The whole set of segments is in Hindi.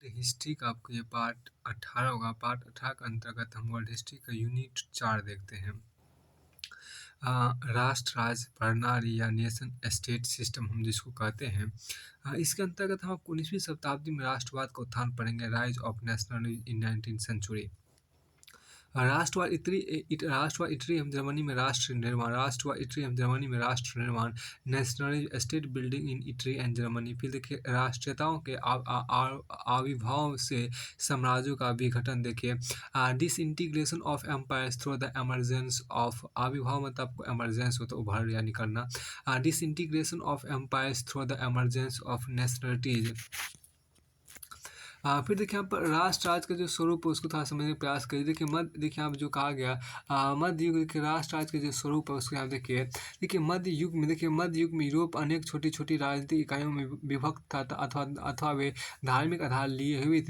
हिस्ट्री का आपको ये पार्ट 18 होगा। पार्ट 18 के अंतर्गत हम वर्ल्ड हिस्ट्री का यूनिट 4 देखते हैं। राष्ट्र राज्य प्रणाली या नेशन स्टेट सिस्टम हम जिसको कहते हैं। इसके अंतर्गत हम आपको 19वीं शताब्दी में राष्ट्रवाद का उत्थान पढ़ेंगे, rise of nationalism in 19th century. राष्ट्रवाद इटली एवं जर्मनी में राष्ट्र निर्माण, राष्ट्रवाद इटली एवं जर्मनी में राष्ट्र निर्माण, nationalism state building in Italy and Germany. फिर देखिए राष्ट्रीयताओं के आविर्भाव से साम्राज्यों का विघटन। देखिए disintegration of empires through the emergence of, आविर्भाव मतलब आपको एमरजेंस होता है, उभर या निकलना। Disintegration of empires through the emergence of nationalities. फिर देखिए यहाँ पर राष्ट्र राज्य का जो स्वरूप है उसको थोड़ा समझने का प्रयास करिए। देखिए यहाँ पर जो कहा गया मध्य युग, देखिए राष्ट्र राज्य का जो स्वरूप है उसको यहाँ देखिए मध्य युग में यूरोप अनेक छोटी छोटी राजनीतिक इकाइयों में विभक्त था अथवा वे धार्मिक आधार लिए हुए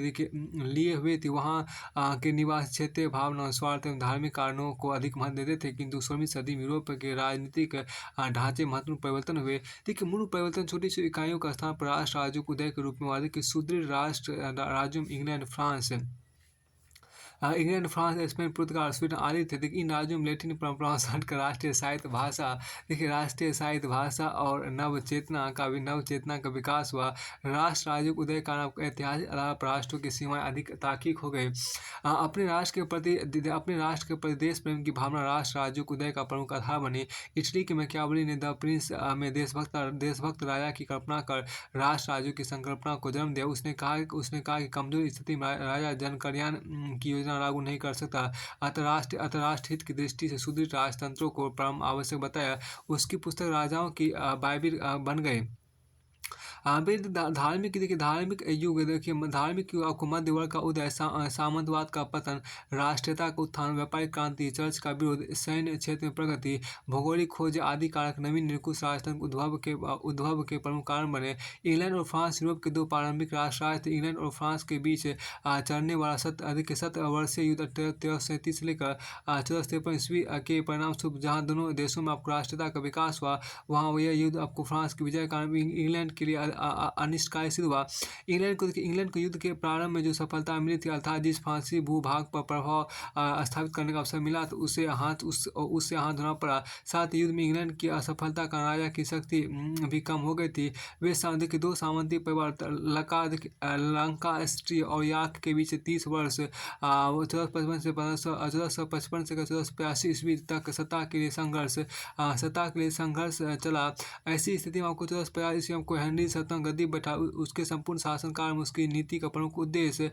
थे। वहाँ के निवास क्षेत्रीय भावना, स्वार्थ एवं धार्मिक कारणों को अधिक महत्व देते थे। किंतु 16वीं सदी में यूरोप के राजनीतिक ढांचे महत्वपूर्ण परिवर्तन हुए। देखिए मूल परिवर्तन छोटी छोटी इकाइयों का स्थान पर राष्ट्र राज्यों को उदय के रूप में हुआ। देखिए सुदृढ़ राष्ट्र राज्यों में इंग्लैंड, फ्रांस, स्पेन, पुर्तगाल, स्वीडन आदि थे। देखिए इन राज्यों में लैटिन परंपराओं से हटकर राष्ट्रीय साहित्य भाषा और नवचेतना का विकास हुआ। राष्ट्र राज्यों के उदय कारण ऐतिहासिक आधार पर राष्ट्रों की सीमाएं अधिक तार्किक हो गई। अपने राष्ट्र के प्रति देश प्रेम की भावना राष्ट्र राज्यों के उदय का प्रमुख आधार बनी। इटली के मैकियावेली ने द प्रिंस में देशभक्त राजा की कल्पना कर राष्ट्र राज्यों की संकल्पना को जन्म दिया। उसने कहा कि कमजोर स्थिति में राजा जन कल्याण की योजना लागू नहीं कर सकता। अंतर्राष्ट्रीय हित की दृष्टि से सुदृढ़ राजतंत्रों को परम आवश्यक बताया। उसकी पुस्तक राजाओं की बाइबिल बन गई। धार्मिक युग आपको मध्य वर्ग का उदय, सामंतवाद का पतन, राष्ट्रीयता का उत्थान, व्यापारिक क्रांति, चर्च का विरोध, सैन्य क्षेत्र में प्रगति, भौगोलिक खोज आदि कारक नवीन निरंकुश राजतंत्र उद्भव के प्रमुख कारण बने। इंग्लैंड और फ्रांस यूरोप के दो प्रारंभिक राष्ट्र थे। इंग्लैंड और फ्रांस के बीच चलने वाला 70 वर्षीय युद्ध 1337 से लेकर 1453 ईस्वी के परिणामस्वरूप जहाँ दोनों देशों में आपको राष्ट्रीयता का विकास हुआ, वहाँ यह युद्ध आपको फ्रांस के विजय कारण इंग्लैंड के लिए अनिष्टकारी सिद्ध हुआ। इंग्लैंड को युद्ध के प्रारंभ में जो सफलता मिली थी, अर्थात जिस फ्रांसीसी भूभाग पर प्रभाव स्थापित करने का अवसर मिला तो उससे हाथ धोना पड़ा। साथ ही युद्ध में इंग्लैंड की असफलता का राजा की शक्ति भी कम हो गई थी। वे के दो सामंती परिवार लंकास्ट्री और याक के बीच 30 वर्ष 1455 से 1485 ईस्वी तक सत्ता के लिए संघर्ष चला। ऐसी स्थिति में आपको 1450 ईस्वी में आपको हेनरी सप्तम गद्दी बैठा। उसके संपूर्ण शासनकाल में उसकी नीति का प्रमुख उद्देश्य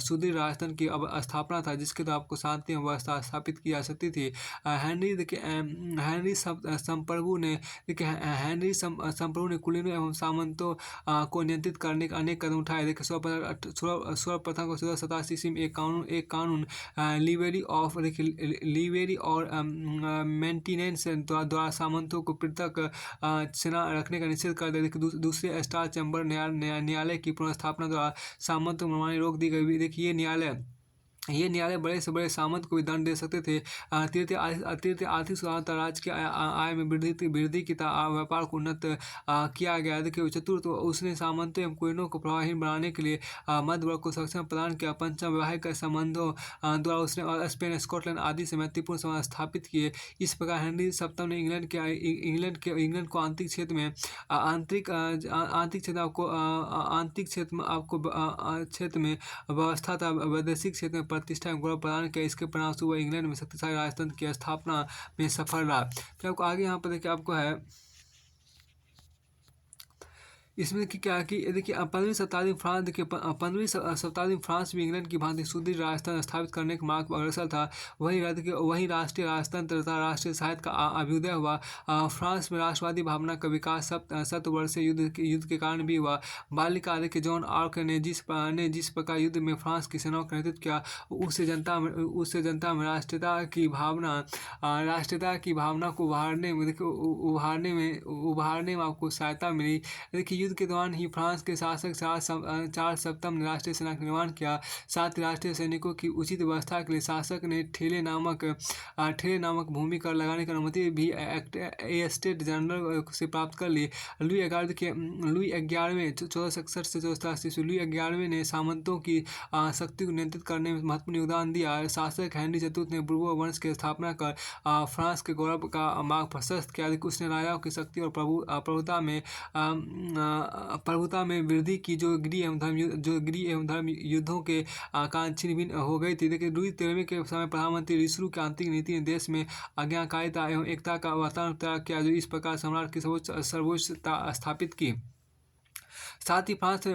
सुदृढ़ राजतंत्र की स्थापना था, जिसके द्वारा आपको शांति एवं व्यवस्था स्थापित की जा सकती थी। हेनरी संप्रभु ने कुलीनों एवं सामंतों को नियंत्रित करने के अनेक कदम उठाए। देखिए सर्वप्रथम 1487 ईस्वी में एक कानून लीवेरी और मेंटेनेंस द्वारा सामंतों को पृथक सेना रखने का निषेध कर दिया। दूसरे स्टार चैम्बर न्यायालय की पुनर्स्थापना द्वारा सामंतों को मनमानी रोक दी गई। देखिए ये न्यायालय बड़े से बड़े सामंत को भी दंड दे सकते थे। तृतीय आर्थिक सुधार, राज्य के आय में वृद्धि की व्यापार को उन्नत किया गया। देखिए चतुर्थ, उसने सामंतों एवं कुलीनों को प्रभावहीन बनाने के लिए मध्य वर्ग को सक्षम प्रदान किया। पंचम, वैवाहिक संबंधों द्वारा उसने स्पेन, स्कॉटलैंड आदि से महत्वपूर्ण संबंध स्थापित किए। इस प्रकार हेनरी सप्तम ने इंग्लैंड को आंतरिक क्षेत्र में व्यवस्था था, वैदेशिक क्षेत्र में प्रतिष्ठा एवं गौरव प्रदान किया। इसके परिणामस्वरूप वह इंग्लैंड में शक्तिशाली राजतंत्र की स्थापना में सफल रहा। फिर आपको आगे यहाँ पर देखिए आपको है इसमें कि क्या कि देखिए 15वीं शताब्दी में फ्रांस भी इंग्लैंड की भांति सुदृढ़ राजतंत्र स्थापित करने के मार्ग पर अग्रसर था। वही राष्ट्रीय राजतंत्र तथा राष्ट्रीय साहित्य का अभ्युदय हुआ। फ्रांस में राष्ट्रवादी भावना का विकास 7 वर्षीय युद्ध के कारण भी हुआ। बाल्यकाल के जॉन आर्क ने जिस प्रकार युद्ध में फ्रांस की सेनाओं का नेतृत्व किया, उससे जनता में राष्ट्रीयता की भावना को उभारने में आपको सहायता मिली। देखिए युद्ध के दौरान ही फ्रांस के शासक चार्ल्स सप्तम ने राष्ट्रीय सेना का निर्माण किया। साथ ही राष्ट्रीय सैनिकों की उचित व्यवस्था के लिए शासक ने ठेले नामक भूमि कर लगाने की अनुमति भी एस्टेट जनरल से प्राप्त कर ली। लुई 11वें 1467 से 1483 ईस्वी लुई 11वें ने सामंतों की शक्ति को नियंत्रित करने में महत्वपूर्ण योगदान दिया। शासक हेनरी चतुर्थ ने बूर्बो वंश की स्थापना कर फ्रांस के गौरव का मार्ग प्रशस्त किया। उसने राजाओं की शक्ति और प्रभुता में वृद्धि की, जो गृह एवं धर्म युद्धों के कारण छिन्न हो गई थी। देखिए, लुई 13वें के समय प्रधानमंत्री रिसरू की आंतरिक नीति ने देश में आज्ञाकारिता एवं एकता का वातावरण तैयार किया, जो इस प्रकार सम्राट की सर्वोच्चता स्थापित की। साथ ही फ्रांस ने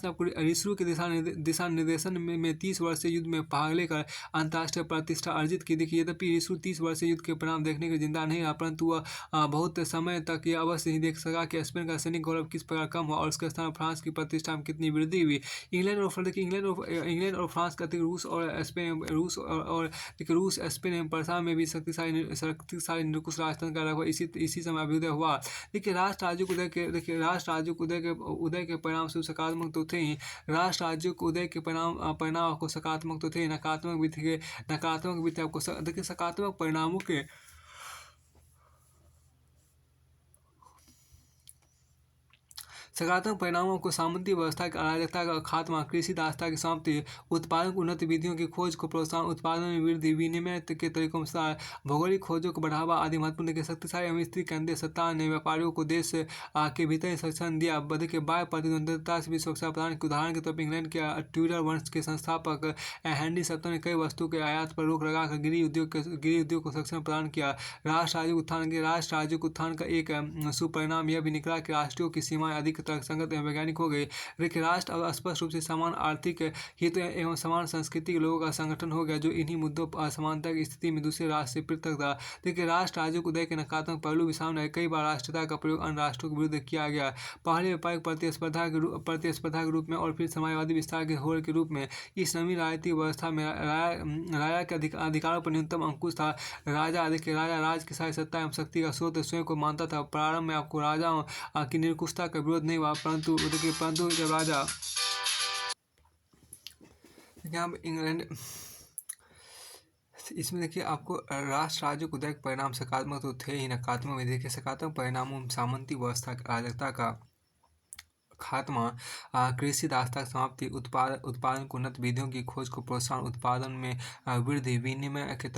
अपने रिसरू के दिशा निर्देशन में 30 वर्षीय युद्ध में भाग लेकर अंतर्राष्ट्रीय प्रतिष्ठा अर्जित की। देखिए, यद्यपि रिसरू 30 वर्षीय युद्ध के परिणाम देखने के लिए जिंदा नहीं रहा, परंतु वह बहुत समय तक यह अवश्य ही देख सका कि स्पेन का सैनिक गौरव किस प्रकार कम हुआ और उसके स्थान फ्रांस की प्रतिष्ठा में कितनी वृद्धि हुई। इंग्लैंड और फ्रांस का रूस और स्पेन एवं प्रसा में भी शक्तिशाली निरंकुश राजतंत्र का लगभग इसी समय अभ्युदय हुआ। देखिए, राष्ट्र राज्यों के उदय के परिणाम से सकारात्मक तो थे ही। राष्ट्र राज्यों के उदय के परिणाम आपको सकारात्मक तो थे, नकारात्मक भी थे। आपको देखिए, सकारात्मक परिणामों के सकारात्मक परिणामों को सामंती व्यवस्था की अराजकता का खात्मा, कृषि दासता की समाप्ति, उत्पादन उन्नत विधियों की खोज को प्रोत्साहन, उत्पादन में वृद्धि, विनिमय के तरीकों में सुधार, भौगोलिक खोजों को बढ़ावा आदि महत्वपूर्ण के शक्तिशाली एवं स्थिर केंद्रीय सत्ता ने व्यापारियों को देश के भीतर ही संरक्षण दिया। के बाह्य प्रतिद्वंद्विता से भी सुरक्षा प्रदान की। उदाहरण के तौर पर इंग्लैंड के ट्यूडर वंश के संस्थापक हेनरी सप्तम ने कई वस्तुओं के आयात पर रोक लगाकर गृह उद्योग को संरक्षण प्रदान किया। राष्ट्र राज्यों के उत्थान का एक सुपरिणाम यह भी निकला कि राष्ट्रों की सीमाएं अधिक संगत एवं वैज्ञानिक हो गई। देखिए, राष्ट्र अब स्पष्ट रूप से समान आर्थिक हित एवं समान संस्कृति के लोगों का संगठन हो गया, जो इन्हीं मुद्दों पर असमानता की स्थिति में दूसरे राष्ट्र से पृथक था। देखिए, राष्ट्र राज्यों के उदय के नकारात्मक पहलू भी सामने आए। कई बार राष्ट्रीयता का प्रयोग अन्य राष्ट्रों के विरुद्ध किया गया, पहले व्यापारिक प्रतिस्पर्धा के रूप में और फिर साम्यवादी विस्तार के होड़ के रूप में। इस नवीन राजनीतिक व्यवस्था में राजा के अधिकारों पर न्यूनतम अंकुश था। राजा राज की सारी सत्ता एवं शक्ति का स्रोत स्वयं को मानता था। प्रारंभ में आपको राजाओं की निरंकुशता का विरोध नहीं हुआ, परंतु जब राजा इंग्लैंड इसमें देखिए, आपको राष्ट्र राज्यों के उदय के परिणाम सकारात्मक तो थे ही, नकारात्मक भी। देखिए, सकारात्मक परिणामों में सामंती व्यवस्था की अराजकता का खात्मा, कृषि दासता की समाप्ति, उत्पादन को उन्नत विधियों की खोज को प्रोत्साहन, उत्पादन में वृद्धि, विनिमय के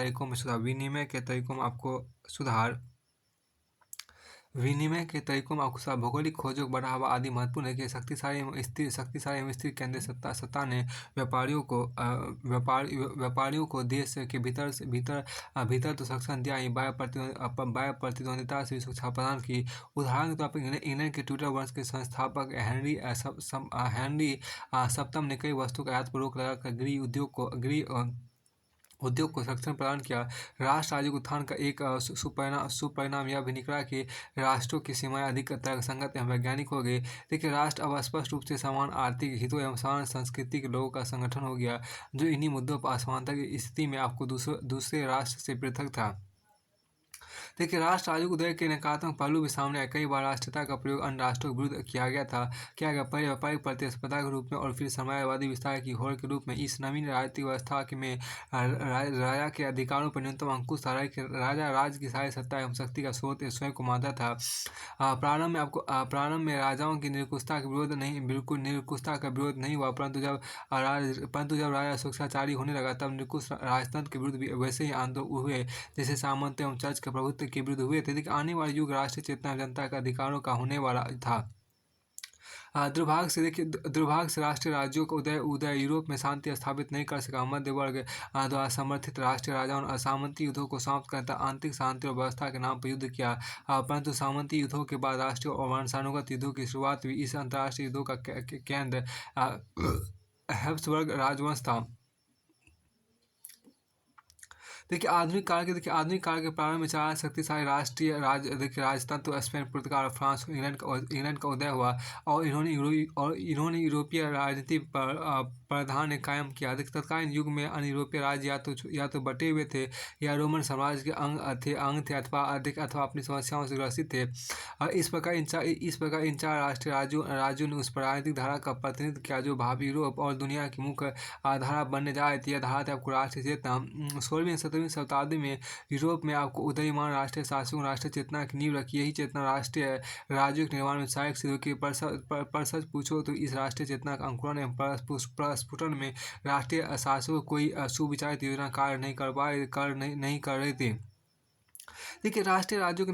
तरीकों में आपको सुधार, भौगोलिक खोजों को बढ़ावा आदि महत्वपूर्ण है कि शक्तिशाली एवं स्थिर केंद्रीय सत्ता ने व्यापारियों को देश के भीतर तो संरक्षण दिया ही, बाह्य प्रतिद्वंदिता से सुरक्षा प्रदान की। उदाहरण के तौर पर इंग्लैंड के ट्यूडर वंश के संस्थापक हेनरी सप्तम ने कई वस्तुओं के आयात पर रोक लगाकर गृह उद्योग को संरक्षण प्रदान किया। राष्ट्र राज्यों के उत्थान का एक सुपरिणाम यह भी निकला कि राष्ट्रों की सीमाएं अधिक तर्कसंगत एवं वैज्ञानिक हो गई। देखिए, राष्ट्र अब स्पष्ट रूप से समान आर्थिक हितों एवं समान संस्कृति के लोगों का संगठन हो गया, जो इन्हीं मुद्दों पर असमानता की स्थिति में आपको दूसरे राष्ट्र से पृथक था। देखिए, राष्ट्र राज्यों के उदय के नकारात्मक पहलू भी सामने आए। कई बार राष्ट्रीयता का प्रयोग अन्य राष्ट्रों के विरुद्ध किया गया, पहले व्यापारिक प्रतिस्पर्धा के रूप में और फिर साम्यवादी विस्तार की होड़ के रूप में। इस नवीन राजनीतिक व्यवस्था में राजा के अधिकारों पर न्यूनतम अंकुश था। राजा राज की सारी सत्ता एवं शक्ति का स्रोत स्वयं को मानता था। प्रारंभ में राजाओं की निरंकुशता का विरोध नहीं हुआ, परंतु जब राजा स्वेच्छाचारी होने लगा, तब निरंकुश राजतंत्र के विरुद्ध भी वैसे ही आंदोलन हुए जैसे सामंत एवं चर्च के प्रभुत्व के विरुद्ध हुए थे। देखिए, आने वाले युग राष्ट्रीय चेतना जनता का अधिकारों का होने वाला था। दुर्भाग्य से राष्ट्रीय राज्यों का उदय यूरोप में शांति स्थापित नहीं कर सका। मध्य वर्ग द्वारा समर्थित राष्ट्रीय राजाओं ने सामंती युद्धों को समाप्त करता आंतरिक शांति और व्यवस्था के नाम पर युद्ध किया, परंतु सामंती युद्धों के बाद राष्ट्रीय और वंशानुगत युद्धों की शुरुआत हुई। इस अंतर्राष्ट्रीय युद्धों का केंद्र हैब्सबर्ग राजवंश था। आधुनिक काल के प्रारंभ में चार शक्तिशाली राष्ट्रीय राजतंत्र स्पेन, पुर्तगाल, फ्रांस और इंग्लैंड का उदय हुआ और इन्होंने यूरोपीय राजनीति पर प्राधान्य कायम किया। तत्कालीन युग में अन्य यूरोपीय राज्य या तो बटे हुए थे या रोमन साम्राज्य के अंग थे अथवा अपनी समस्याओं से ग्रसित थे। इस प्रकार इन चार राष्ट्रीय राज्यों ने उस राजनीतिक धारा का प्रतिनिधित्व किया जो भावी यूरोप और दुनिया की मुख्य धारा बनने जा रही थी। यह धारा थी आपको राष्ट्रीय चेतना। 16वीं-17वीं शताब्दी में यूरोप में आपको उदयमान राष्ट्रीय शासकों राष्ट्रीय चेतना की नींव रखी। यही चेतना राष्ट्रीय राज्यों के निर्माण में सहायक सिद्ध हुई। पर सच पूछो तो इस राष्ट्रीय चेतना का अंकुरण एवं प्रस्फुटन में राष्ट्रीय शासकों कोई सुविचारित योजना कार्य नहीं कर रही थी। राष्ट्रीय राज्यों के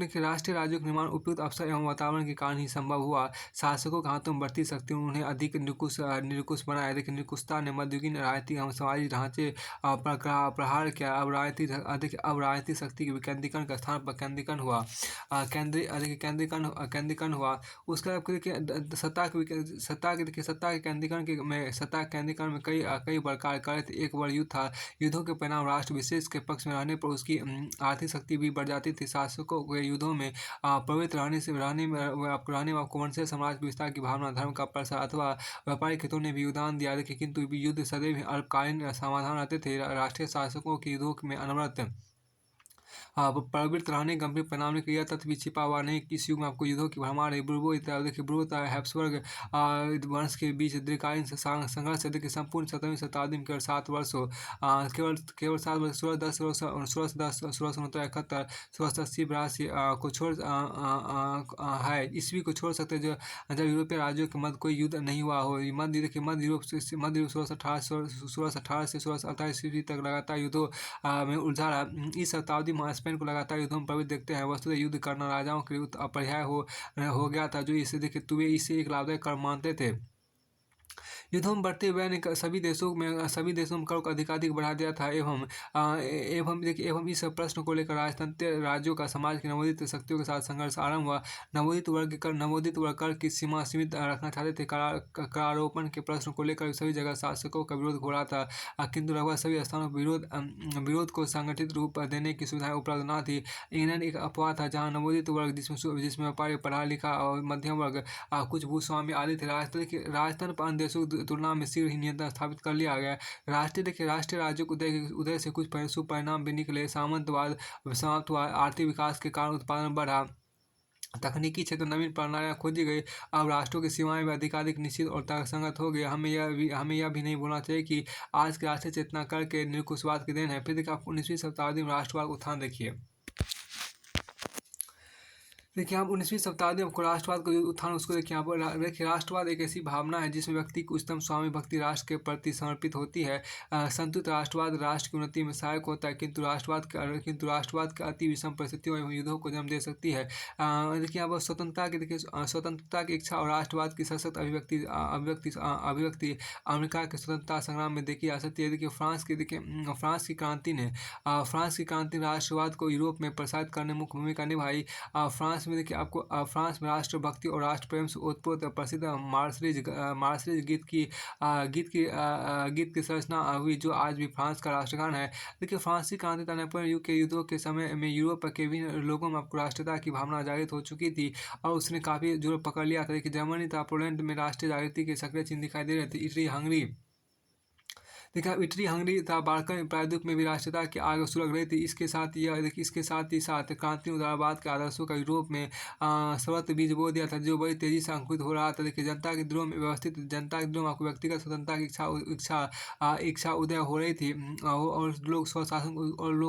निर्माण उपयुक्त अवसर एवं वातावरण के कारण ही संभव हुआ। शासकों के हाथों में बढ़ती शक्ति उन्हें अधिक निरंकुश बनाया। निरंकुशता ने मध्ययुगीन राजनीतिक एवं सामाजिक ढांचे पर प्रहार किया। अब राजनीतिक शक्ति के विकेंद्रीकरण का स्थान पर केंद्रीकरण हुआ। उसके बाद सत्ता के केंद्रीकरण में कई प्रकार कार्य थे। एक बड़ा युद्ध था। युद्धों के परिणाम राष्ट्र विशेष के पक्ष में रहने पर उसकी आर्थिक शक्ति भी बढ़ जाती थी। शासकों के युद्धों में प्रवृत्त रहने में वंशीय साम्राज्य विस्तार की भावना, धर्म का प्रसार अथवा व्यापारिक हितों ने भी योगदान दिया। किंतु युद्ध सदैव ही अल्पकालीन समाधान रहते थे। राष्ट्रीय शासकों के युद्धों में अनवरत प्रवृत्त रहने गंभीर परिणाम ने यह तथ्य भी छिपा हुआ नहीं कि इस युग में आपको युद्धों की भरमार है। बुर्बो हैब्सबर्ग वंश के बीच दीर्घकालीन संघर्ष है। संपूर्ण 17वीं शताब्दी में केवल 7 वर्ष 1610 1669 1680 82 को छोड़ है ईस्वी को छोड़ सकते जब यूरोपीय राज्यों के मध्य कोई युद्ध नहीं हुआ हो। मध्य यूरोप 1618 से 1648 ईस्वी तक लगातार युद्धों में उलझा रहा। इस शताब्दी में स्पेन को लगातार युद्धों में प्रवृत्त देखते हैं। वस्तुतः युद्ध करना राजाओं के लिए अपरिहार्य हो गया था, जो इसे एक लाभदायक कर्म मानते थे। युद्धों में बढ़ते व्यय ने सभी देशों में कर को अधिकाधिक बढ़ा दिया था। एवं इस प्रश्न को लेकर राजतंत्रीय राज्यों का समाज की नवोदित शक्तियों के साथ संघर्ष आरंभ हुआ। नवोदित वर्ग कर की सीमा सीमित रखना चाहते थे। करारोपण के प्रश्न को लेकर सभी जगह शासकों का विरोध हो रहा था, किंतु लगभग सभी स्थानों पर विरोध को संगठित रूप देने की सुविधाएं उपलब्ध न थी। इंग्लैंड एक अपवाद था जहाँ नवोदित वर्ग जिसमें व्यापारी, पढ़ा लिखा और मध्यम वर्ग, कुछ भूस्वामी आदि थे। राजतंत्र पर अन्य देशों की तुलना में शीघ्र ही नियंत्रण स्थापित कर लिया गया। राष्ट्रीय राज्यों के उदय से कुछ शुभ परिणाम भी निकले। सामंतवाद समाप्त हुआ। आर्थिक विकास के कारण उत्पादन बढ़ा। तकनीकी क्षेत्र नवीन प्रणालियाँ खोजी गई। अब राष्ट्रों की सीमाएं भी अधिकाधिक निश्चित और तर्कसंगत हो गई। हमें यह भी नहीं भूलना चाहिए कि आज के राष्ट्रीय चेतना कर के निरंकुशवाद की देन है। फिर देखिए आप 19वीं शताब्दी में राष्ट्रवाद उत्थान देखिए। आप 19वीं शताब्दी में राष्ट्रवाद का उत्थान उसको देखिए। यहाँ पर देखिए राष्ट्रवाद एक ऐसी भावना है जिसमें व्यक्ति की उच्चतम स्वामी भक्ति राष्ट्र के प्रति समर्पित होती है। संतुलित राष्ट्रवाद राष्ट्र की उन्नति में सहायक होता है, किंतु राष्ट्रवाद के अति विषम परिस्थितियों एवं युद्धों को जन्म दे सकती है। देखिए यहाँ पर स्वतंत्रता की इच्छा और राष्ट्रवाद की सशक्त अभिव्यक्ति अमेरिका के स्वतंत्रता संग्राम में देखी जा सकती है। देखिए फ्रांस की क्रांति राष्ट्रवाद को यूरोप में प्रसारित करने में मुख्य भूमिका निभाई। फ्रांस में देखिए आपको फ्रांस में राष्ट्रभक्ति और राष्ट्र प्रेम से ओतप्रोत प्रसिद्ध मार्शलिज गीत की संरचना हुई, जो आज भी फ्रांस का राष्ट्रगान है। देखिए फ्रांसीसी क्रांति तथा नेपोलियन युग के युद्धों के समय में यूरोप के विभिन्न लोगों में आपको राष्ट्रीयता की भावना जागृत हो चुकी थी और उसने काफ़ी जोर पकड़ लिया था। देखिए जर्मनी तथा पोलैंड में राष्ट्रीय जागृति के सक्रिय चिन्ह दिखाई दे रहे थे। इटली हंगरी तथा बाल्कन प्रायद्वीप में भी राष्ट्रीयता की आग सुलग रही थी। इसके साथ ही क्रांति उदारवाद के आदर्शों का यूरोप में सर्वत्र बीज बो दिया था, जो बड़ी तेजी से अंकुरित हो रहा था। देखिए जनता के दिलों में आपको व्यक्तिगत स्वतंत्रता की इच्छा उदय हो रही थी और लोग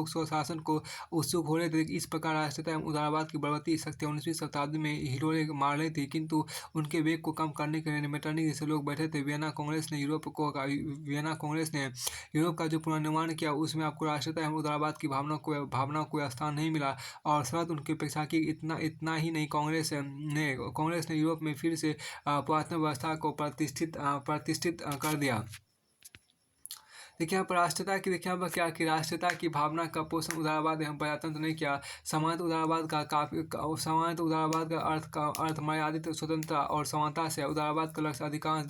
स्वशासन को उत्सुक हो रहे थे। इस प्रकार राष्ट्रीयता एवं उदारवाद की बढ़ती शक्ति 19वीं शताब्दी में हिलोरे मार रही थी, किंतु उनके वेग को कम करने के लिए मेटरनिख जैसे लोग बैठे थे। वियना कांग्रेस ने यूरोप का जो पुनर्निर्माण किया, उसमें आपको राष्ट्रीयता एवं उदारवाद की भावना को स्थान नहीं मिला और शरत उनकी अपेक्षा की। इतना ही नहीं, कांग्रेस ने यूरोप में फिर से पुरातन व्यवस्था को प्रतिष्ठित कर दिया। देखिए यहाँ पर राष्ट्रीयता की देखिए यहाँ पर क्या कि राष्ट्रीयता की भावना का पोषण उदारवाद एवं प्रजातंत्र ने किया। सामान्यतः उदारवाद का काफी सामान्यतः उदारवाद का अर्थ मर्यादित स्वतंत्रता और समानता से है। उदारवाद का लक्ष्य अधिकांश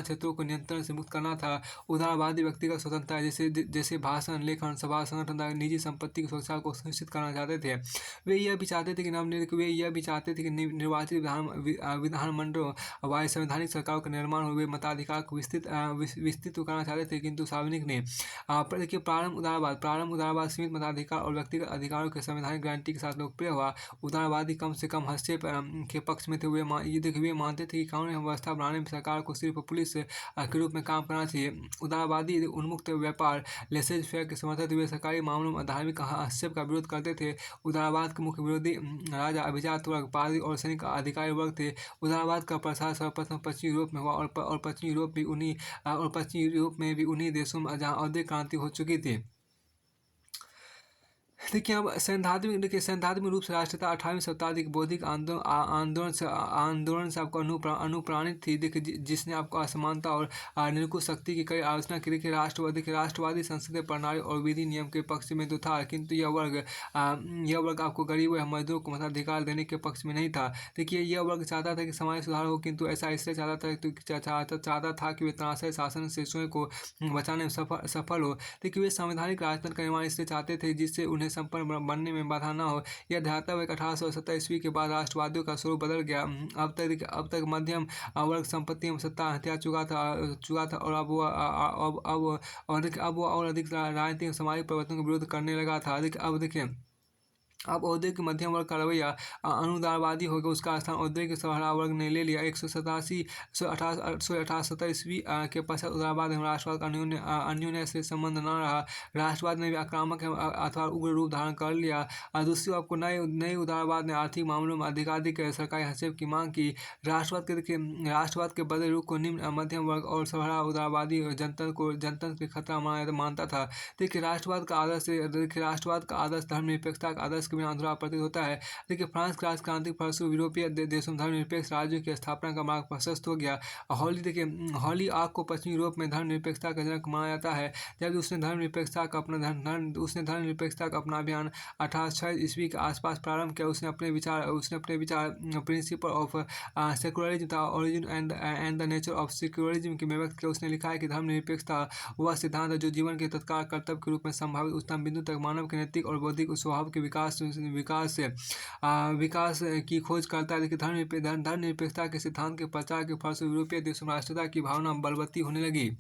क्षेत्रों को नियंत्रण से मुक्त करना था। उदारवादी व्यक्तिगत स्वतंत्रता जैसे जैसे भाषण, लेखन, सभा संगठन तथा निजी संपत्ति की सुरक्षा को सुनिश्चित करना चाहते थे। वे यह भी चाहते थे कि निर्वाचित विधानमंडलों वायु संवैधानिक सरकारों का निर्माण हो। वे मताधिकार को विस्तृत करना चाहते थे, किंतु सार्वजनिक नहीं। पर देखिए प्रारंभ उदारवाद सीमित मताधिकार और व्यक्तिगत अधिकारों के संवैधानिक गारंटी के साथ लोकप्रिय हुआ। उदारवादी कम से कम हस्तक्षेप के पक्ष में थे। वे मानते थे कि कानून एवं व्यवस्था बनाने में सरकार को सिर्फ पुलिस के रूप में काम करना चाहिए। उदारवादी उन्मुक्त व्यापार लेसेज फेयर के समर्थक थे। वे सरकारी मामलों में धार्मिक हस्तक्षेप का विरोध करते थे। उदारवाद के मुख्य विरोधी राजा, अभिजात वर्ग, पादरी और सैनिक अधिकारी वर्ग थे। उदारवाद का प्रसार सर्वप्रथम पश्चिमी यूरोप में हुआ और पश्चिमी यूरोप में भी उन्हीं देशों में जहाँ औद्योगिक क्रांति हो चुकी थी। देखिए अब सैद्धांतिक रूप से राष्ट्रीयता 18वीं शताब्दी के बौद्धिक आंदोलन से आपको अनुप्राणित थी। देखिए जिसने आपको असमानता और निरंकुश शक्ति की कई आलोचना की। देखिए राष्ट्रवादी संसदीय प्रणाली और विधि नियम के पक्ष में तो था, किंतु यह वर्ग आपको गरीबों या मजदूरों को मताधिकार देने के पक्ष में नहीं था। देखिए यह वर्ग चाहता था कि समाज सुधार हो, किंतु ऐसा इसलिए चाहता था कि वे तानाशाही शासन से स्वयं को बचाने में सफल हो। देखिए वे संवैधानिक राजतंत्र का निर्माण इसलिए चाहते थे जिससे उन्हें संपन्न बनने में बाधा न हो। यह धारणा 1870 ईस्वी के बाद राष्ट्रवादियों का स्वरूप बदल गया। अब तक मध्यम वर्ग संपत्ति एवं सत्ता हथिया चुका था और अब वो और अधिक राजनीतिक सामाजिक परिवर्तन का विरोध करने लगा था। अब औद्योगिक मध्यम वर्ग का रवैया अनुदारवादी हो गया। उसका स्थान औद्योगिक सराहा वर्ग ने ले लिया। 1870 ईस्वी के पश्चात उदारवाद एवं राष्ट्रवाद का अन्योन्य से संबंध न रहा। राष्ट्रवाद ने भी आक्रामक अथवा उग्र रूप धारण कर लिया। दूसरी ओर आपको नए उदारवाद ने आर्थिक मामलों में अधिकाधिक सरकारी हस्तक्षेप की मांग की। राष्ट्रवाद के बदले रूप को निम्न मध्यम वर्ग और सराहा उदारवादी जनतंत्र के खतरा मानता था। देखिए राष्ट्रवाद का आदर्श धर्मनिरपेक्षता का आदर्श बिना अधूरा प्रतीत होता है। देखिए फ्रांस की क्रांति के फलस्वरूप यूरोपीय देशों में धर्मनिरपेक्ष राज्यों की स्थापना का मार्ग प्रशस्त हो गया। हॉली आग को पश्चिमी यूरोप में धर्मनिरपेक्षता का जनक माना जाता है, जबकि उसने धर्मनिरपेक्षता का अपना अभियान 1806 ईस्वी के आसपास प्रारंभ किया। उसने अपने विचार प्रिंसिपल ऑफ सेक्युलरिज्म था, origin and the nature of secularism के में व्यक्त किया। उसने लिखा है कि धर्मनिरपेक्षता वह सिद्धांत है जो जीवन के तत्काल कर्तव्य के रूप में संभावित उच्चतम बिंदु तक मानव के नैतिक और बौद्धिक स्वभाव के विकास की खोज करता है। देखिए धर्मनिरपेक्षता के सिद्धांत के प्रचार के फलस्वरूप यूरोपीय देशों में राष्ट्रीयता की भावना बलवती होने लगी।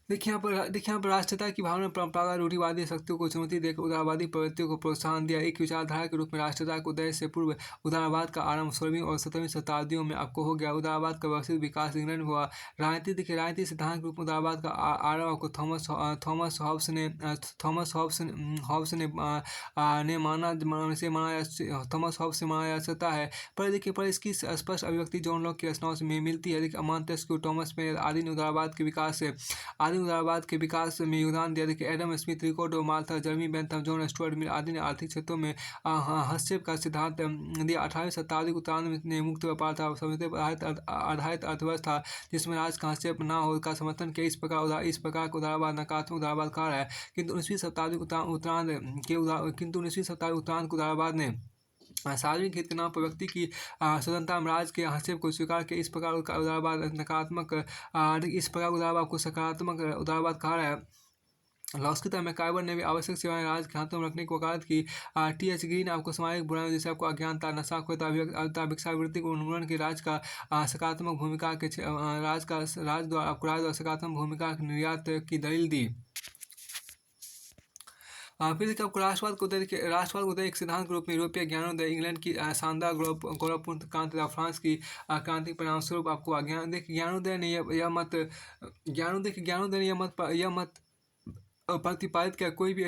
देखिए यहाँ पर राष्ट्रीयता की भावना परंपरागत रूढ़िवादी शक्तियों को चुनौती देकर उदारवादी प्रवृत्तियों को प्रोत्साहन दिया। एक विचारधारा के रूप में राष्ट्रीयता के उदय से पूर्व उदारवाद का आरंभ 16वीं और 17वीं शताब्दियों में आपको हो गया। उदारवाद का व्यवस्थित विकास इंग्लैंड में हुआ। राजनीति सिद्धांत के रूप में उदारवाद का आरंभ आपको थॉमस हॉब्स से माना जा सकता है। पर इसकी स्पष्ट अभिव्यक्ति जॉन लॉक की रचनाओं से मिलती है। मॉन्टेस्क्यू टॉमस में आधुनिक उदारवाद के विकास में योगदान दिया। देखिए एडम स्मिथ, रिकार्डो माल्था, जर्मी बेंथम, जॉन स्टुअर्ट मिल आदि ने आर्थिक क्षेत्रों में हस्तक्षेप का सिद्धांत दिया। 18वीं शताब्दी के उत्तरार्ध में मुक्त व्यापार था, समझौते पर आधारित अर्थव्यवस्था जिसमें राज का हस्तक्षेप न हो का समर्थन किया। इस प्रकार का उदारवाद नकारात्मक उदारवाद कहा है। किंतु 19वीं शताब्दी के उदारवाद ने सार्वजनिक हित के नाम पर व्यक्ति की स्वतंत्रता में राज्य के हस्तक्षेप को स्वीकार किया। इस प्रकार का उदारवाद को सकारात्मक उदारवाद कहा है। लॉस्किता मैकाइवर ने भी आवश्यक सेवाएं राज्य के हाथों में रखने की वकालत की। टी.एच. ग्रीन आपको सामाजिक बुराइयों जैसे आपको अज्ञानता, नशाखोरिता, भिक्षावृत्ति को उन्मूलन की राज्य द्वारा सकारात्मक भूमिका के निर्यात की दलील दी। फिर देखिए आपको राष्ट्रवाद को उदय एक सिद्धांत के रूप में यूरोपीय ज्ञानोदय, इंग्लैंड की शानदार गौरवपूर्ण क्रांति तथा फ्रांस की क्रांति परिणाम स्वरूप आपको ज्ञानोदय ने यह मत प्रतिपादित किया। कोई भी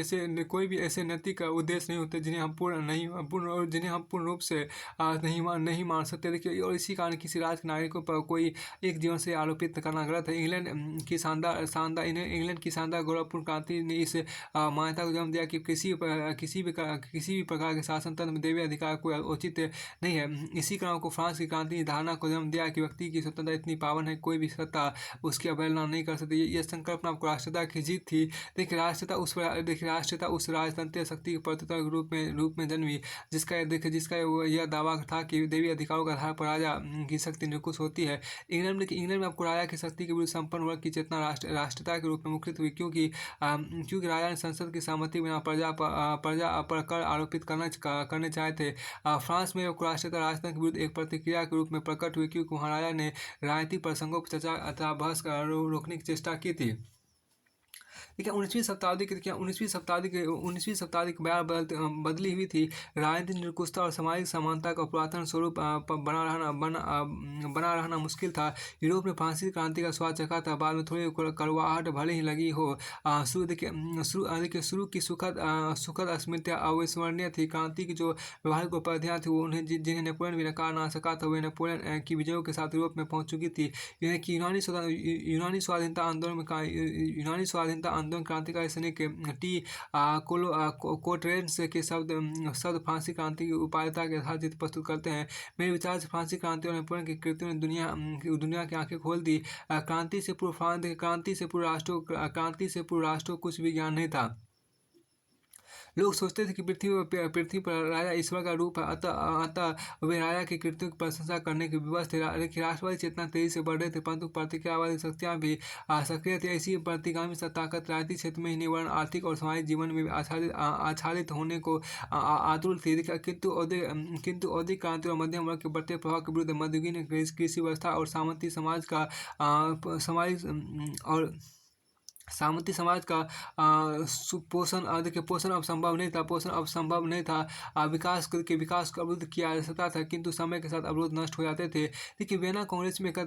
ऐसे नैतिक उद्देश्य नहीं होते जिन्हें हम जिन्हें हम पूर्ण रूप से नहीं मान सकते। देखिए, और इसी कारण किसी राज्य के नागरिकों पर कोई एक जीवन से आरोपित करना गलत है। इंग्लैंड की शानदार गौरवपूर्ण क्रांति ने इस मान्यता को जन्म दिया कि किसी भी प्रकार के शासन तंत्र में दैवीय अधिकार कोई औचित्य नहीं है। इसी कारण को फ्रांस की क्रांति ने धारणा को जन्म दिया कि व्यक्ति की स्वतंत्रता इतनी पावन है, कोई भी सत्ता उसकी अवहेलना नहीं कर सकती। ये संकल्पना आपको राष्ट्रता की जीत थी। देखिए, राष्ट्रता उस राजतंत्रीय शक्ति के प्रत्युत्तर के रूप में जन्मी, जिसका यह दावा था कि देवी अधिकारों के आधार पर राजा की शक्ति निरंकुश होती है। इंग्लैंड में आपको राजा की शक्ति के विरुद्ध संपन्न वर्ग की चेतना राष्ट्रता के रूप में मुखरित हुई, क्योंकि राजा ने संसद की सहमति के बिना प्रजा पर कर आरोपित करने चाहे थे। फ्रांस में राष्ट्रता राजतंत्र के विरुद्ध एक प्रतिक्रिया के रूप में प्रकट हुई, क्योंकि वहाँ राजा ने राजनीतिक प्रसंगों पर चर्चा अथवा बहस रोकने की चेष्टा की थी। देखिए, 19वीं शताब्दी की बयार बदली हुई थी। राजनीतिक निरंकुशता और सामाजिक समानता का पुरातन स्वरूप बना रहना मुश्किल था। यूरोप ने फ्रांसीसी क्रांति का स्वाद चखा था, बाद में थोड़ी कड़वाहट भले ही लगी हो। शुरू की सुखद स्मृतियाँ अविस्मरणीय थी। क्रांति की जो व्यवहारिक उपलब्धियाँ थी, वो उन्हें जिन्हें नेपोलियन भी नकार ना सका था, वे नेपोलियन की विजयों के साथ यूरोप में पहुंच चुकी थी। यूनानी स्वाधीनता आंदोलन क्रांतिकारी सैनिक कोटरेंस के शब्द फ्रांसीसी क्रांति की उपायता के यथार्थ चित्र प्रस्तुत करते हैं। मेरे विचार से फ्रांसीसी क्रांति और नेपोलियन की कृतियों ने दुनिया की आंखें खोल दी। क्रांति से पूर्व राष्ट्रों को कुछ भी ज्ञान नहीं था। लोग सोचते थे कि पृथ्वी पर राजा ईश्वर का रूप है, अतः वे राजा की कृतियों की प्रशंसा करने के विवश थे। राष्ट्रवादी चेतना तेजी से बढ़ रहे थे, परंतु प्रतिक्रियावादी शक्तियाँ भी सक्रिय थी। ऐसी प्रतिगामी ताकत राजनीतिक क्षेत्र में ही नहीं, वरन आर्थिक और सामाजिक जीवन में भी आच्छादित होने को आतुर थी। किंतु औद्योगिक क्रांति और मध्यम वर्ग के बढ़ते प्रभाव के विरुद्ध मध्ययुगीन कृषि व्यवस्था और सामंती समाज का पोषण अब संभव नहीं था। विकास को अवरुद्ध किया जा सकता था, किंतु समय के साथ अवरोध नष्ट हो जाते थे। देखिए, वियना कांग्रेस में एकत्र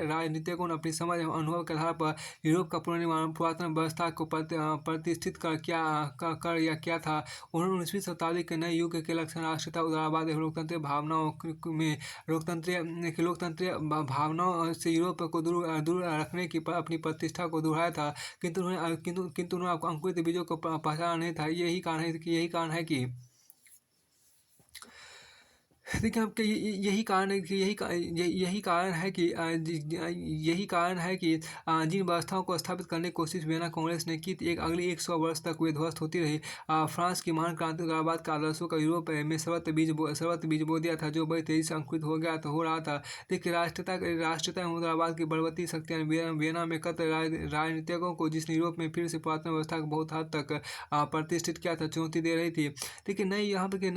राजनीतिकों ने अपनी समझ एवं अनुभव के आधार पर यूरोप का पुनर्निर्माण पुरातन व्यवस्था को प्रतिष्ठित किया था। उन्होंने 19वीं शताब्दी के नए युग के लक्षण राष्ट्रीयता, उदारवाद एवं लोकतंत्रीय भावनाओं से यूरोप को दूर रखने की अपनी प्रतिष्ठा को दोहराया था। किंतु उन्होंने आपको अंकुरित बीजों को पहचाना नहीं था। यही कारण है कि देखिए, आपके यही कारण है कि जिन व्यवस्थाओं को स्थापित करने की कोशिश वियना कांग्रेस ने की थी, अगली 100 वर्ष तक वे ध्वस्त होती रही। फ्रांस की महान क्रांति उदारवाद का आदर्शों का यूरोप में सर्वत्र बीज बो दिया था, जो बड़ी तेजी से अंकुरित हो रहा था। देखिए, राष्ट्रीयता एवं उदारवाद की बलवती शक्तियाँ वियना में एकत्र राजनीतिकों को, जिसने यूरोप में फिर से पुरातन व्यवस्था को बहुत हद तक प्रतिष्ठित किया था, चुनौती दे रही थी। देखिए, नई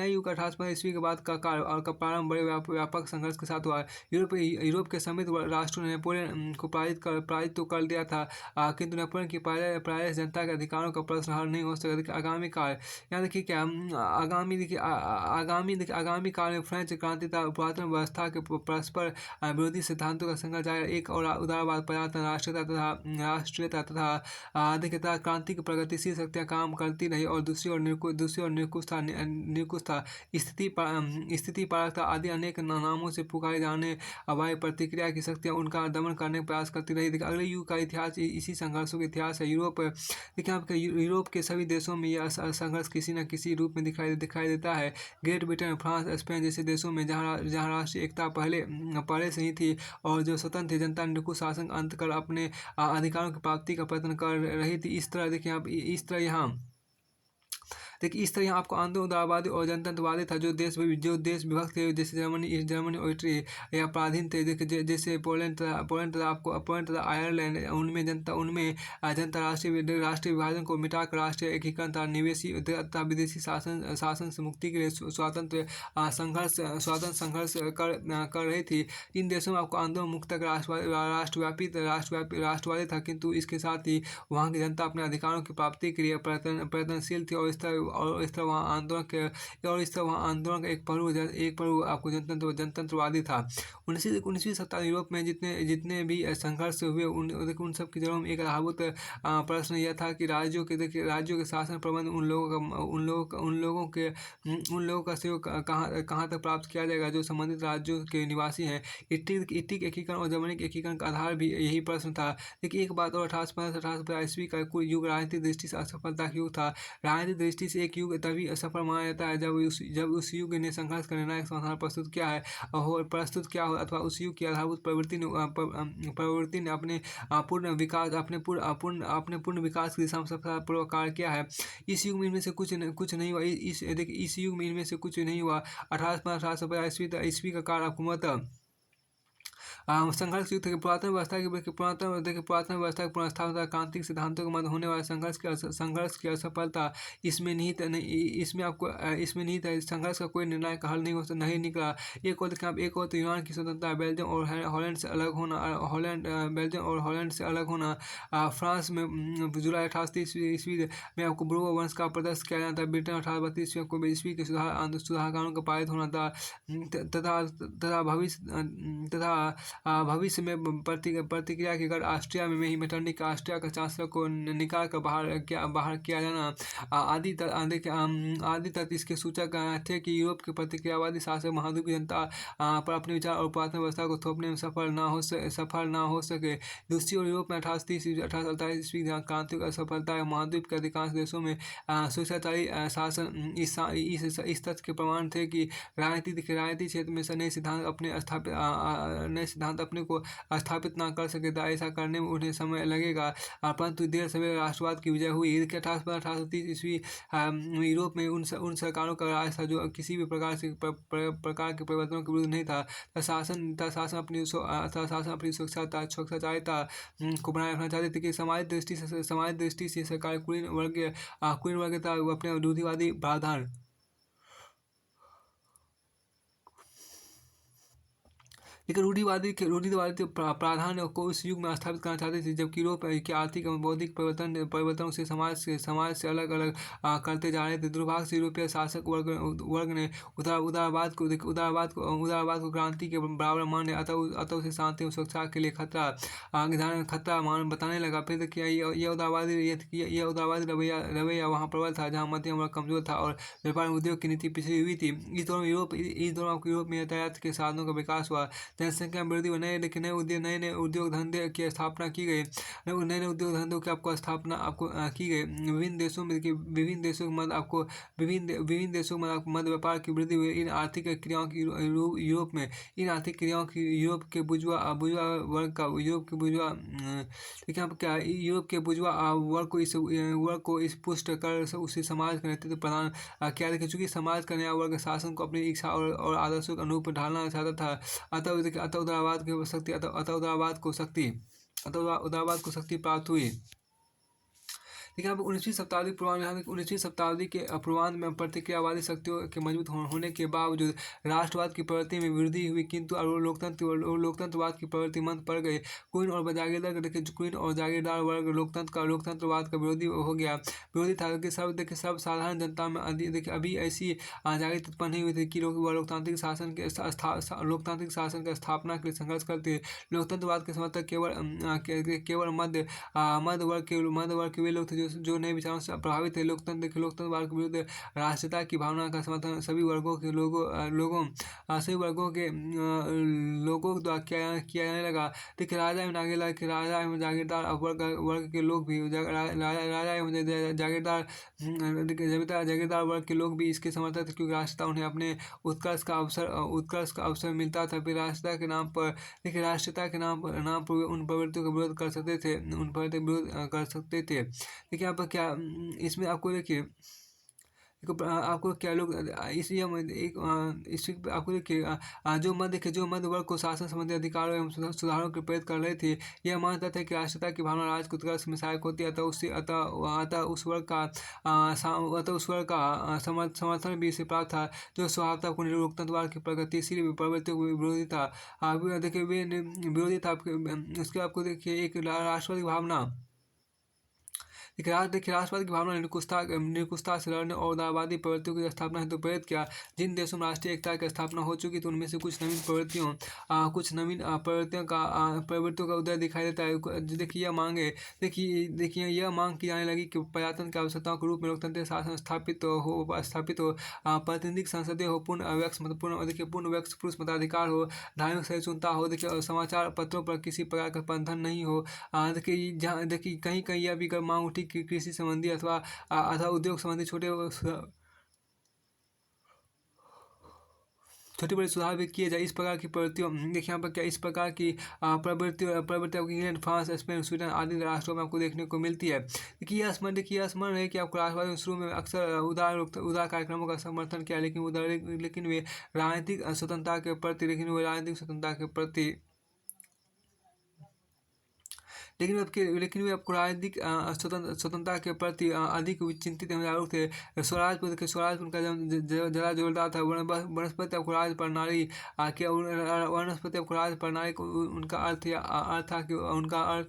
युग 1815 ईस्वी के बाद का काल का प्रारंभ बड़े व्यापक संघर्ष के साथ हुआ। यूरोप के समृद्ध राष्ट्रों ने नेपोलियन को पराजित तो कर दिया था, किंतु नेपोलियन की पराजय जनता के अधिकारों का प्रश्न हल नहीं हो सका। आगामी काल, यहाँ देखिए क्या आगामी काल में फ्रेंच क्रांति पुरातन व्यवस्था के परस्पर विरोधी सिद्धांतों का संघर्ष जारी। एक और उदारवाद, प्रजातंत्र, राष्ट्रीयता तथा देखिए क्रांति की प्रगतिशील शक्तियाँ काम करती रही, और दूसरी ओर निरंकुश था, स्थिति परकता आदि अनेक नामों से पुकारे जाने वाली प्रतिक्रिया की शक्तियाँ उनका दमन करने का प्रयास करती रही। देखिए, अगले युग का इतिहास इसी संघर्षों का इतिहास है। देखिए, आपके यूरोप के सभी देशों में यह संघर्ष किसी न किसी रूप में दिखाई देता है। ग्रेट ब्रिटेन, फ्रांस, स्पेन जैसे देशों में जहाँ राष्ट्रीय एकता पहले से ही थी, और जो स्वतंत्र जनता निरंकुश शासन अंत कर अपने अधिकारों की प्राप्ति का प्रयत्न कर रही थी। इस तरह यहाँ आपको आंदोलन उदारवादी और जनतंत्रवादी था, जो देश विभक्त थे, जैसे जर्मनी ऑस्ट्री या पराधीन थे, जैसे पोलैंड तथा आयरलैंड। उनमें जनता राष्ट्रीय विभाजन को मिटाकर राष्ट्रीय एकीकरण तथा निवेशी तथा विदेशी शासन से मुक्ति के लिए स्वातंत्र संघर्ष कर रही थी। इन देशों में आपको आंदोलन मुक्त राष्ट्रवादी था, किंतु इसके साथ ही वहाँ की जनता अपने अधिकारों की प्राप्ति के लिए प्रयत्नशील थी, और और इस तरह वहाँ आंदोलन के और इस तरह वहाँ आंदोलन का एक पहलू आपको जनतंत्रवादी था। 19वीं शताब्दी यूरोप में जितने जितने भी संघर्ष हुए उन सब की जड़ों में एक आधारभूत प्रश्न यह था कि राज्यों के शासन प्रबंध उन लोगों का सहयोग कहाँ कहाँ तक प्राप्त किया जाएगा जो संबंधित राज्यों के निवासी हैं। इटली के एकीकरण और जर्मनी के एकीकरण का आधार भी यही प्रश्न था। लेकिन एक बात और 1815 से 1850 ईस्वी का कोई युग राजनीतिक दृष्टि से असफलता का युग था। राजनीतिक दृष्टि से एक युग तभी असफल माना जाता है जब उस युग ने संघर्ष का निर्णायक समाधान प्रस्तुत किया हो अथवा उस युग की आधारभूत प्रवृत्ति ने अपने पूर्ण विकास की दिशा में सफलतापूर्वक कार्य किया है। इस युग में इनमें से कुछ नहीं हुआ। इस युग में इनमें से कुछ नहीं हुआ। 1850 ईस्वी का काल हुकूमत संघर्ष युद्ध के पुरातन व्यवस्था की पुनर्स्थापना तथा क्रांतिक सिद्धांतों के मध्य होने वाले संघर्ष की असफलता इसमें निहित है। संघर्ष का कोई निर्णायक हल नहीं निकला। एक और तो यूनान की स्वतंत्रता, बेल्जियम और हॉलैंड से अलग होना, फ्रांस में जुलाई 1830 ईस्वी में आपको ब्रूगो वंश का प्रदर्शन किया जाना था। ब्रिटेन 1832 ईस्वी के सुधार कानून का पारित होना था तथा भविष्य में प्रतिक्रिया के गढ़ ऑस्ट्रिया में ही मेटरनिक ऑस्ट्रिया का चांसलर को निकाल कर बाहर किया जाना आदि तथ्य इसके सूचक थे कि यूरोप के प्रतिक्रियावादी शासक महाद्वीप की जनता पर अपने विचार और पुरातन व्यवस्था को थोपने में सफल ना हो सके। दूसरी ओर यूरोप में 1830-1848 ईस्वी क्रांति की असफलता महाद्वीप के अधिकांश देशों में स्वेच्छाचारी शासन इस तथ्य के प्रमाण थे कि राजनीति क्षेत्र में नए सिद्धांत अपने को स्थापित ना कर सके था। ऐसा करने में उन्हें समय लगेगा, परंतु देर सवेर राष्ट्रवाद की विजय हुई। 1830 ईस्वी यूरोप में उन सरकारों का राज था जो किसी भी प्रकार के परिवर्तनों के विरुद्ध नहीं था। शासन अपनी स्वच्छाचारिता को बनाए रखना चाहते थे कि समाज दृष्टि से सरकार कुलीन वर्ग था अपने रूढ़िवादी प्रावधान लेकिन रूढ़िवादी प्रावधान को उस युग में स्थापित करना चाहते थे जबकि यूरोप के आर्थिक एवं बौद्धिक परिवर्तनों से समाज से अलग करते जा रहे थे। दुर्भाग्य से यूरोपीय शासक वर्ग ने उदारवाद को क्रांति के बराबर माने अतः उसे शांति एवं सुरक्षा के लिए खतरा बताने लगा। फिर यह उदारवादी रवैया वहाँ प्रबल था जहाँ मध्यम वर्ग कमजोर था और व्यापार उद्योग की नीति पिछड़ी हुई थी। इस दौरान यूरोप में यातायात के साधनों का विकास हुआ, जनसंख्या में वृद्धि हुई, नए उद्योग धंधे की स्थापना की गई। नए उद्योग धंधों की की गई। विभिन्न देशों में मध्य व्यापार की वृद्धि हुई। इन आर्थिक क्रियाओं की यूरोप के बुर्जुआ वर्ग को इस पुष्ट कर उसी समाज का नेतृत्व प्रदान किया था। चूंकि समाज का नया वर्ग शासन को अपनी इच्छा और आदर्शों के अनुरूप ढालना चाहता था, अतः उदारवाद को शक्ति प्राप्त हुई। लेकिन यहाँ पर 19वीं शताब्दी के पूर्वांध में प्रतिक्रियावादी शक्तियों के मजबूत होने के बावजूद राष्ट्रवाद की प्रवृत्ति में वृद्धि हुई, किंतु लोकतंत्रवाद की प्रवृत्ति मंद पड़ गई। क्वीन और जागीरदार वर्ग लोकतंत्रवाद का विरोधी हो गया। विरोधी था कि सब साधारण जनता में अभी ऐसी जागृति उत्पन्न नहीं हुई थी कि वह लोकतांत्रिक शासन की स्थापना के लिए संघर्ष करते। लोकतंत्रवाद के समर्थक केवल मध्य वर्ग के वे लोग थे जो नए विचारों से प्रभावित थे। लोकतंत्रवाद के विरुद्ध राष्ट्रीयता की भावना का समर्थन सभी वर्गों के द्वारा किया जाने लगा। देखिए, राजा एवं जागीरदार वर्ग के लोग भी जागीरदार वर्ग के लोग भी इसके समर्थक थे, क्योंकि राष्ट्रता उन्हें अपने उत्कर्ष का अवसर मिलता था। फिर राष्ट्रता के नाम पर उन प्रवृत्तियों का विरोध कर सकते थे। देखिए यहाँ पर क्या इसमें आपको देखिए आपको क्या लोग इसलिए आपको देखिए जो मध्य वर्ग को शासन संबंधी अधिकारों एवं सुधारों के प्रेरित कर रहे थे, यह मानता था कि राष्ट्रता की भावना राज को उत्कर्ष में सहायक होती है। अतः उस वर्ग का समर्थन भी इसे प्राप्त था जो स्वभावतः को लोकतंत्रवाद की प्रगतिशील प्रवृत्तियों को विरोधी था। देखिए विरोधी था। उसके आपको देखिए एक राष्ट्रवादी भावना देखिए राष्ट्रवाद की भावना ने निरंकुशता से लड़ने और उदारवादी प्रवृत्तियों की स्थापना हेतु प्रेरित किया। जिन देशों में राष्ट्रीय एकता की स्थापना हो चुकी थी उनमें से कुछ नवीन प्रवृत्तियों का उदय दिखाई देता है। देखिए यह मांग है, देखिए यह मांग की जाने लगी कि प्रजातंत्र की आवश्यकता के रूप में लोकतंत्र शासन स्थापित हो, प्रतिनिधिक संसदीय हो, पूर्ण व्यक्ति पुरुष मताधिकार हो, धार्मिक सहिष्णुता हो, देखिए और समाचार पत्रों पर किसी प्रकार का बंधन नहीं हो। देखिए जहाँ देखिए कहीं कहीं यह भी मांग उठी कि कृषि संबंधी अथवा उद्योग संबंधी छोटे बड़े सुधार भी किए जाए। इस प्रकार की प्रवृत्तियों देखिए यहाँ पर क्या इस प्रकार की प्रवृत्ति आपको इंग्लैंड, फ्रांस, स्पेन, स्वीडन आदि राष्ट्रों में आपको देखने को मिलती है। देखिए यह स्मरण है कि आपको राष्ट्रवाद शुरू में अक्सर उदार कार्यक्रमों का समर्थन किया, लेकिन वे राजनीतिक स्वतंत्रता के प्रति लेकिन वे आपको राजनीतिक स्वतंत्रता के प्रति अधिक चिंतित एवं जागरूक थे। स्वराज उनका जरा जोरदार था। वनस्पति आपको राज प्रणाली वनस्पति आपको राज प्रणाली को उनका अर्थ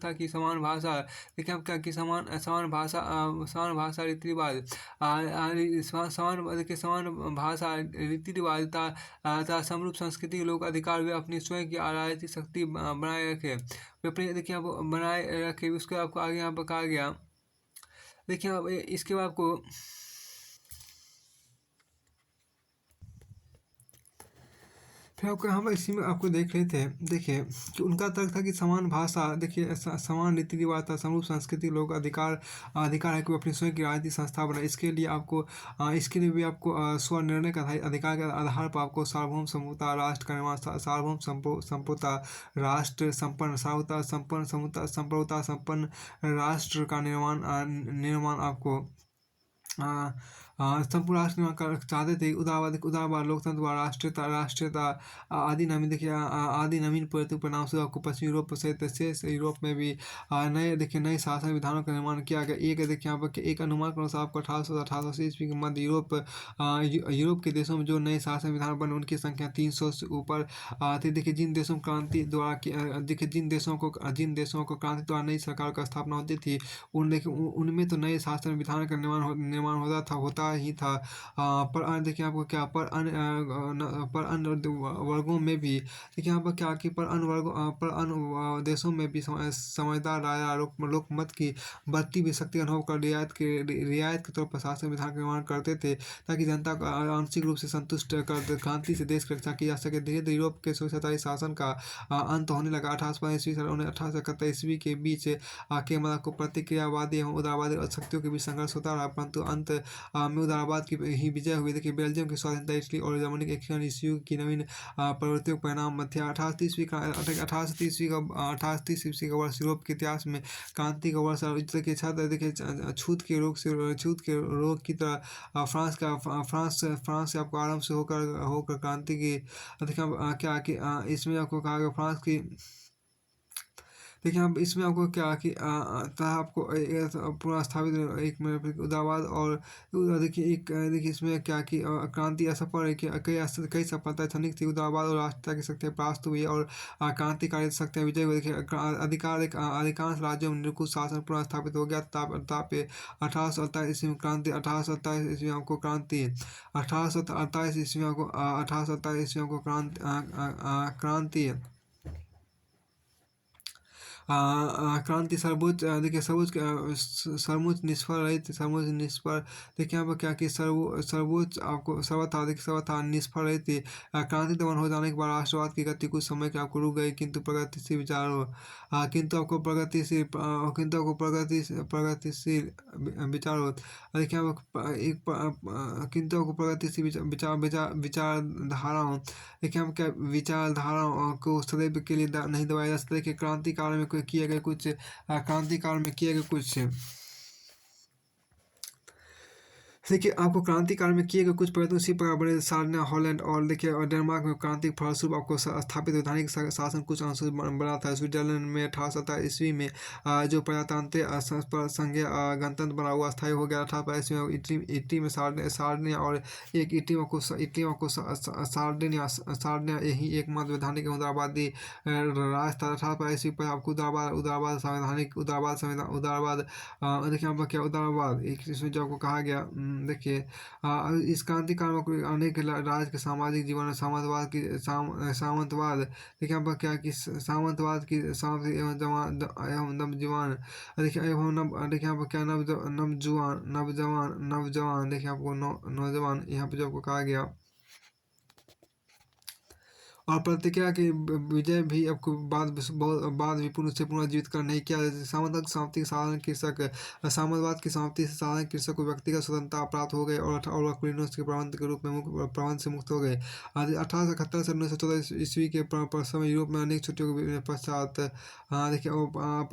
था कि समान भाषा, देखिए हम क्या कि समान भाषा रीति रिवाज समान भाषा रीति रिवाज तथा समरूप संस्कृति के लोग अधिकार वे अपनी स्वयं की राजनीतिक शक्ति बनाए रखे। वे अपने देखिए आप बनाए रखे। उसके आपको आगे यहाँ पर कहा गया, देखिए आप इसके बाद आपको फिर आपको यहाँ पर इसी में आपको देख रहे थे। देखिए कि उनका तर्क था कि समान भाषा, देखिए समान रीति रिवाज था, समरूप संस्कृति लोग अधिकार है कि वो अपनी स्वयं की राजनीतिक संस्था बनाए। इसके लिए भी आपको स्वनिर्णय का अधिकार के आधार पर आपको सार्वभौम संप्रभुता राष्ट्र का निर्माण, सार्वभौम संप्रभुता राष्ट्र संपन्न राष्ट्र का निर्माण आपको संपूर्ण राष्ट्र निर्माण कर चाहते थे। उदारवाद लोकतंत्र व राष्ट्रीयता आदि नवीन परिणाम से आपको पश्चिमी यूरोप सहित शेष यूरोप में भी नए शासन विधानों का निर्माण किया गया। देखिए यहाँ पर एक अनुमान के अनुसार आपको 1880 ईस्वी के मध्य यूरोप के देशों में जो नए शासन विधान बने उनकी संख्या 300 से ऊपर थी। देखिए जिन देशों को क्रांति द्वारा नई सरकार का स्थापना होती थी उनमें तो नए शासन विधान का निर्माण होता ही था। पर देखिए आपको क्या पर अन्य वर्गों में भी देखिए यहाँ पर क्या कि पर अन्य देशों में भी समझदार राजा लोकमत की बढ़ती भी शक्ति अनुभव कर रियायत के तौर पर शासन विधान का निर्माण करते थे ताकि जनता को आंशिक रूप से संतुष्ट कर क्रांति से देश की रक्षा की जा सके। धीरे धीरे यूरोप के स्वैच्छाचारी शासन का अंत होने लगा। 1805 ईस्वी से 1871 ईस्वी के बीच के मतलब को प्रतिक्रियावादी एवं उदारवादी शक्तियों के बीच संघर्ष होता रहा, परंतु अंत में उदारवाद की ही विजय हुई। देखिए बेल्जियम की स्वाधीनता, इटली और जर्मनी के एकीकरण इस युग की नवीन प्रवृत्तियों का परिणाम थे। 1830 ईस्वी का वर्ष यूरोप के इतिहास में क्रांति का वर्ष। देखिए छूत के रोग की तरह फ्रांस से आपको आरंभ से होकर क्रांति की देखिए क्या कि इसमें आपको कहा गया फ्रांस की देखिए अब इसमें आपको क्या कि आपको पूरा स्थापित एक मिनट उदारवाद और देखिए इसमें क्या कि क्रांति असफल है कि कई सफलताएं क्षणिक थी। उदारवाद और राष्ट्रता की शक्तियाँ परास्त हुई और क्रांतिकारी शक्तियाँ विजय हुई। देखिए अधिकांश राज्यों में निरंकुश शासन पुनः स्थापित हो गया। तापे 1848 ईस्वी में क्रांति 1847 ईस्वी में आपको क्रांति 1848 ईस्वी में आपको क्रांति क्रांति सर्वोच्च निष्फल। देखिए यहाँ पर क्या कि सर्वोच्च आपको सर्वथा निष्फल रही थी। क्रांति दमन हो जाने के बाद राष्ट्रवाद की गति कुछ समय के आपको रुक गई, किंतु प्रगतिशील विचार हो देखिए किंतु आपको प्रगतिशील विचारधाराओं देखिए हम क्या विचारधाराओं को सदैव के लिए नहीं दबाया जा सकता। कि क्रांतिकाल में किए गए कुछ देखिए, आपको क्रांति काल में किए गए कुछ परिवर्तन उसी प्रकार बड़े सारनाथ, हॉलैंड और देखिए और डेनमार्क में क्रांति के फलस्वरूप आपको स्थापित वैधानिक शासन कुछ अंशों में बना था। स्विट्जरलैंड में 1870 ईस्वी में जो प्रजातांत्रिक संघीय गणतंत्र बना हुआ स्थायी हो गया। 1885 में इटली इटली में सार्डिनिया और एक इटली को सार्डिनिया यही एकमात्र वैधानिक उदारवादी राज था। 1885 पर आपको उदारवाद उदारवाद संवैधानिक उदारवाद संविधान उदारवाद देखिए यहाँ पर क्या उदारवाद एक इसमें जो आपको कहा गया देखिए इस क्रांति काल में कोई अनेक राज्य के सामाजिक जीवन में सामंतवाद देखिए यहाँ पर क्या कि सामंतवाद की सामंत एवं एवं नवजीवन देखिए एवं देखिए यहाँ पर क्या नवजवान देखिए आपको नौजवान यहाँ पर जो आपको कहा गया और प्रतिक्रिया की विजय भी आपको बाद विपुल से पुनर्जीवित कर नहीं किया। सामंतवाद की समाप्ति के साधन कृषक सामंतवाद की समाप्ति से साधन कृषक को व्यक्तिगत स्वतंत्रता प्राप्त हो गई और कुलीनों के प्रबंध के रूप में प्रबंध से मुक्त हो गए। 1871 से 1914 ईस्वी के समय यूरोप में अनेक छुट्टियों के पश्चात देखिए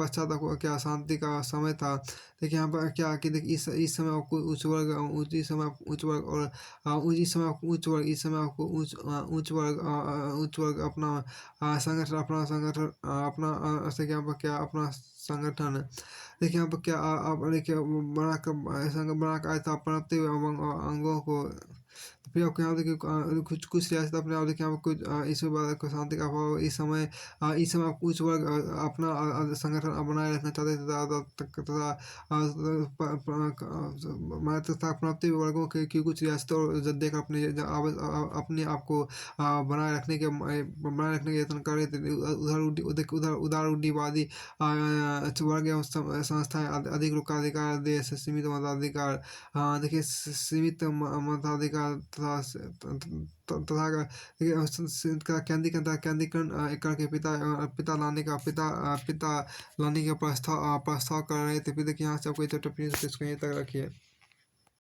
पश्चात आपको क्या शांति का समय था। देखिए यहाँ पर क्या कि देखिए इस समय आपको उच्च वर्ग इस समय आपको उच्च वर्ग और इस समय आपको उच्च वर्ग इस समय आपको उच्च वर्ग अपना संगठन अपना ऐसे क्या क्या अपना संगठन देखिए यहाँ पर क्या आप देखिए बना कर आया था अपनाते हुए अंगों को फिर आपको यहाँ देखिए कुछ कुछ रियासत अपने आप देखिए यहाँ पर कुछ इसके बाद आपको शांति का अभाव इस समय आप कुछ वर्ग अपना संगठन बनाए रखना चाहते थे तथा अपनाते हुए वर्गों की कुछ रियासतों देकर अपने आप को बनाए रखने के यत्न कर रहे थे। उदार रूढ़िवादी वर्ग एवं संस्थाएं अधिक लोकाधिकार देश सीमित मताधिकार देखिए सीमित मताधिकार तथा केंद्रीकरण करके पिता लाने का प्रस्ताव कर रहे थे। फिर देखिए यहाँ से आपको टिप्पणी इसको यहीं तक रखिए।